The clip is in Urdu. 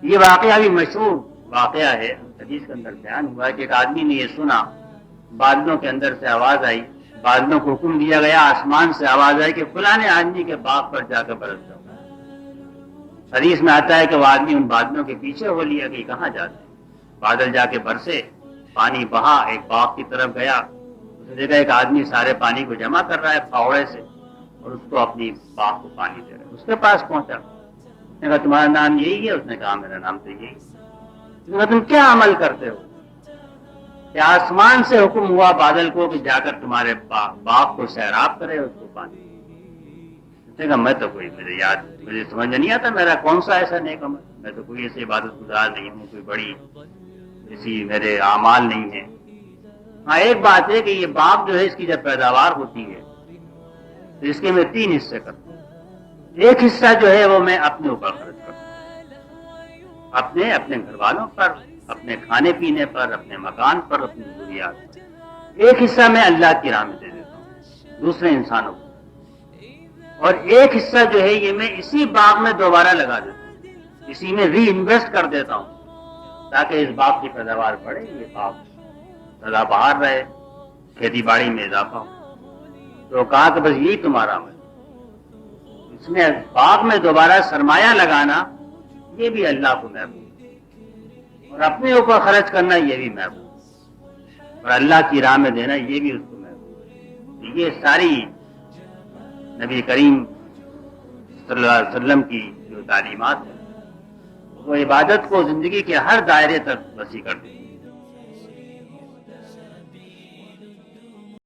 یہ واقعہ بھی مشہور واقعہ ہے، حدیث کے اندر بیان ہوا ہے کہ ایک آدمی نے یہ سنا، بادلوں کے اندر سے آواز آئی، بادلوں کو حکم دیا گیا، آسمان سے آواز آئی کہ فلاں آدمی کے باغ پر جا کر برس جاؤ۔ حدیث میں آتا ہے کہ وہ آدمی ان بادلوں کے پیچھے ہو لیا کہ کہاں جاتے ہیں، بادل جا کے برسے، پانی بہا، ایک باغ کی طرف گیا، اس نے دیکھا ایک آدمی سارے پانی کو جمع کر رہا ہے پھاوڑے سے اور اس کو اپنی باغ کو پانی دے رہا ہے۔ اس کے پاس پہنچا، اس نے کہا تمہارا نام یہی ہے؟ اس نے کہا میرا نام تو یہی ہے۔ اس نے کہا تم کیا عمل کرتے ہو کہ آسمان سے حکم ہوا بادل کو کہ جا کر تمہارے باغ کو سیراب کرے، اس کو پانی؟ اس نے کہا میں تو کوئی، مجھے سمجھ نہیں آتا میرا کون سا ایسا نیک عمل، میں تو کوئی ایسی عبادت گزار نہیں ہوں، کوئی بڑی ایسی میرے اعمال نہیں ہیں۔ ہاں ایک بات ہے کہ یہ باغ جو ہے اس کی جب پیداوار ہوتی ہے تو اس کے میں 3 حصے کرتا ہوں۔ ایک حصہ جو ہے وہ میں اپنے اوپر خرچ کرتا ہوں، اپنے گھر والوں پر، اپنے کھانے پینے پر، اپنے مکان پر، اپنی ضروریات پر۔ ایک حصہ میں اللہ کی راہ میں دے دیتا ہوں، دوسرے انسانوں کو، اور ایک حصہ جو ہے یہ میں اسی باغ میں دوبارہ لگا دیتا ہوں، اسی میں ری انویسٹ کر دیتا ہوں تاکہ اس باغ کی پیداوار بڑھے، یہ باغ سدا بہار رہے، کھیتی باڑی میں اضافہ ہو۔ تو کہا کہ بس یہی تمہارا عمل، اس میں باغ میں دوبارہ سرمایہ لگانا یہ بھی اللہ کو محبوب ہے، اور اپنے اوپر خرچ کرنا یہ بھی محبوب ہے، اور اللہ کی راہ میں دینا یہ بھی اس کو محبوب ہے۔ یہ ساری نبی کریم صلی اللہ علیہ وسلم کی جو تعلیمات ہیں وہ عبادت کو زندگی کے ہر دائرے تک وسیع کر دی۔